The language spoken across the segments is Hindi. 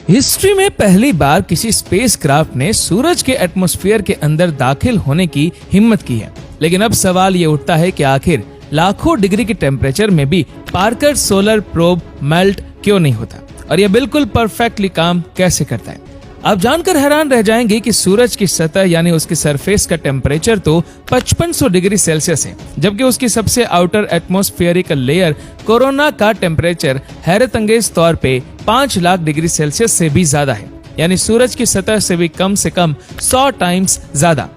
हिस्ट्री में पहली बार किसी स्पेसक्राफ्ट ने सूरज के एटमॉस्फेयर के अंदर दाखिल होने की हिम्मत की है। लेकिन अब सवाल ये उठता है कि आखिर लाखों डिग्री के टेम्परेचर में भी पार्कर सोलर प्रोब मेल्ट क्यों नहीं होता और यह बिल्कुल परफेक्टली काम कैसे करता है। आप जानकर हैरान रह जाएंगे कि सूरज की सतह यानी उसकी सरफेस का टेम्परेचर तो 5500 डिग्री सेल्सियस है, जबकि उसकी सबसे आउटर एटमॉस्फेरिक लेयर कोरोना का टेम्परेचर हैरत अंगेज तौर पे 5 लाख डिग्री सेल्सियस से भी ज्यादा है, यानी सूरज की सतह से भी कम से कम 100 टाइम्स ज्यादा।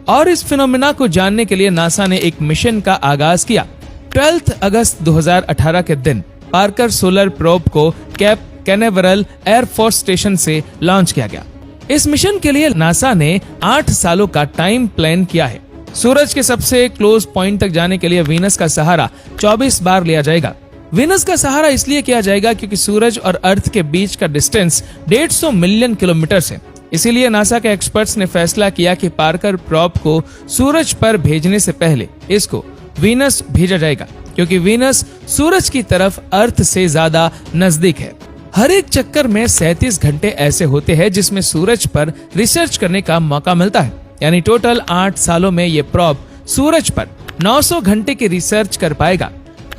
और इस फिनोमेना को जानने के लिए नासा ने एक मिशन का आगाज किया। 12 अगस्त 2018 के दिन पार्कर सोलर प्रोब को कैप कैनेवरल एयरफोर्स स्टेशन से लॉन्च किया गया। इस मिशन के लिए नासा ने 8 सालों का टाइम प्लान किया है। सूरज के सबसे क्लोज पॉइंट तक जाने के लिए वीनस का सहारा 24 बार लिया जाएगा। वीनस का सहारा इसलिए किया जाएगा क्योंकि सूरज और अर्थ के बीच का डिस्टेंस 150 मिलियन किलोमीटर है। इसीलिए नासा के एक्सपर्ट्स ने फैसला किया कि पार्कर प्रोब को सूरज पर भेजने से पहले इसको वीनस भेजा जाएगा, क्योंकि वीनस सूरज की तरफ अर्थ से ज्यादा नजदीक है। हर एक चक्कर में 37 घंटे ऐसे होते हैं जिसमें सूरज पर रिसर्च करने का मौका मिलता है, यानी टोटल 8 सालों में ये प्रोब सूरज पर 900 घंटे की रिसर्च कर पाएगा।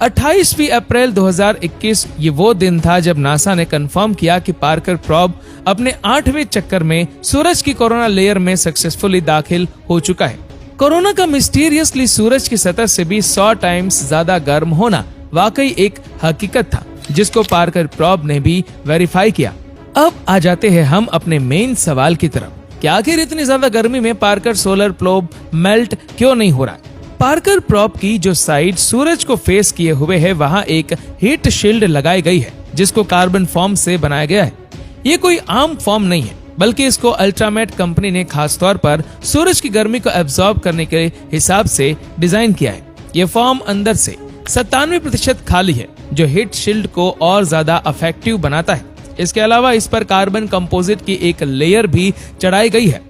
28 अप्रैल 2021 ये वो दिन था जब नासा ने कंफर्म किया कि पार्कर प्रोब अपने 8वें चक्कर में सूरज की कोरोना लेयर में सक्सेसफुली दाखिल हो चुका है। कोरोना का मिस्टीरियसली सूरज की सतह से भी 100 टाइम्स ज्यादा गर्म होना वाकई एक हकीकत था, जिसको पार्कर प्रोब ने भी वेरीफाई किया। अब आ जाते हैं हम अपने मेन सवाल की तरफ कि आखिर इतनी ज्यादा गर्मी में पार्कर सोलर प्रोब मेल्ट क्यों नहीं हो रहा। पार्कर प्रोब की जो साइड सूरज को फेस किए हुए है वहाँ एक हीट शील्ड लगाई गई है, जिसको कार्बन फॉर्म से बनाया गया है। ये कोई आम फॉर्म नहीं है, बल्कि इसको अल्ट्रामेट कंपनी ने खास तौर पर सूरज की गर्मी को एब्जॉर्ब करने के हिसाब से डिजाइन किया है। ये फॉर्म अंदर से 97% खाली है, जो हीट शील्ड को और ज्यादा इफेक्टिव बनाता है। इसके अलावा इस पर कार्बन कंपोजिट की एक लेयर भी चढ़ाई गई है,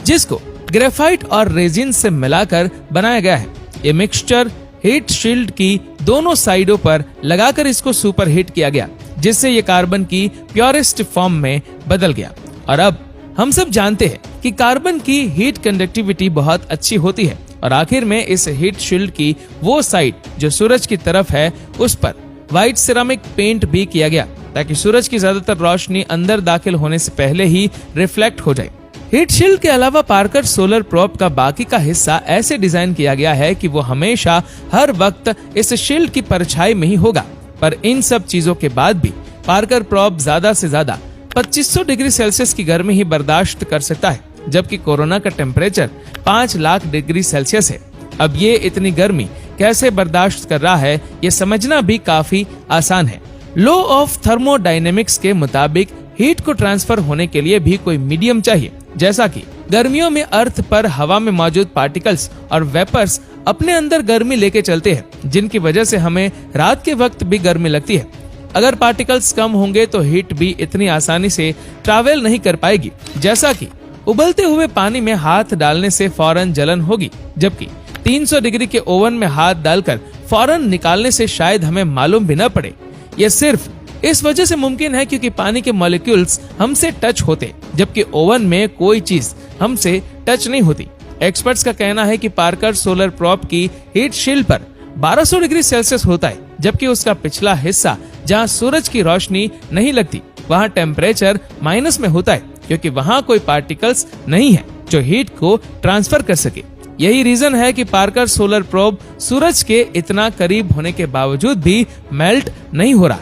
जिसको ग्रेफाइट और रेजिन से मिलाकर बनाया गया है। ये मिक्सचर हीट शील्ड की दोनों साइडों पर लगाकर इसको सुपर हीट किया गया, जिससे ये कार्बन की प्योरेस्ट फॉर्म में बदल गया। और अब हम सब जानते हैं कि कार्बन की हीट कंडक्टिविटी बहुत अच्छी होती है, और आखिर में इस हीट शील्ड की वो साइड जो सूरज की तरफ है उस पर व्हाइट सिरामिक पेंट भी किया गया, ताकि सूरज की ज्यादातर रोशनी अंदर दाखिल होने से पहले ही रिफ्लेक्ट हो जाए। हीट शील्ड के अलावा पार्कर सोलर प्रोब का बाकी का हिस्सा ऐसे डिजाइन किया गया है कि वो हमेशा हर वक्त इस शील्ड की परछाई में ही होगा। पर इन सब चीजों के बाद भी पार्कर प्रोब ज्यादा से ज्यादा 2500 डिग्री सेल्सियस की गर्मी ही बर्दाश्त कर सकता है, जबकि कोरोना का टेम्परेचर 5 लाख डिग्री सेल्सियस है। अब ये इतनी गर्मी कैसे बर्दाश्त कर रहा है, ये समझना भी काफी आसान है। लॉ ऑफ थर्मोडायनेमिक्स के मुताबिक हीट को ट्रांसफर होने के लिए भी कोई मीडियम चाहिए। जैसा कि गर्मियों में अर्थ पर हवा में मौजूद पार्टिकल्स और वेपर्स अपने अंदर गर्मी लेके चलते हैं, जिनकी वजह से हमें रात के वक्त भी गर्मी लगती है। अगर पार्टिकल्स कम होंगे तो हीट भी इतनी आसानी से ट्रैवल नहीं कर पाएगी। जैसा कि उबलते हुए पानी में हाथ डालने से फौरन जलन होगी, जबकि 300 डिग्री के ओवन में हाथ डालकर फौरन निकालने से शायद हमें मालूम भी न पड़े। यह सिर्फ इस वजह से मुमकिन है क्योंकि पानी के मॉलिक्यूल्स हमसे टच होते, जबकि ओवन में कोई चीज हमसे टच नहीं होती। एक्सपर्ट्स का कहना है कि पार्कर सोलर प्रोब की हीट शील्ड पर 1200 डिग्री सेल्सियस होता है, जबकि उसका पिछला हिस्सा जहां सूरज की रोशनी नहीं लगती वहां टेम्परेचर माइनस में होता है, क्योंकि वहां कोई पार्टिकल्स नहीं है जो हीट को ट्रांसफर कर सके। यही रीजन है कि पार्कर सोलर प्रोब सूरज के इतना करीब होने के बावजूद भी मेल्ट नहीं हो रहा।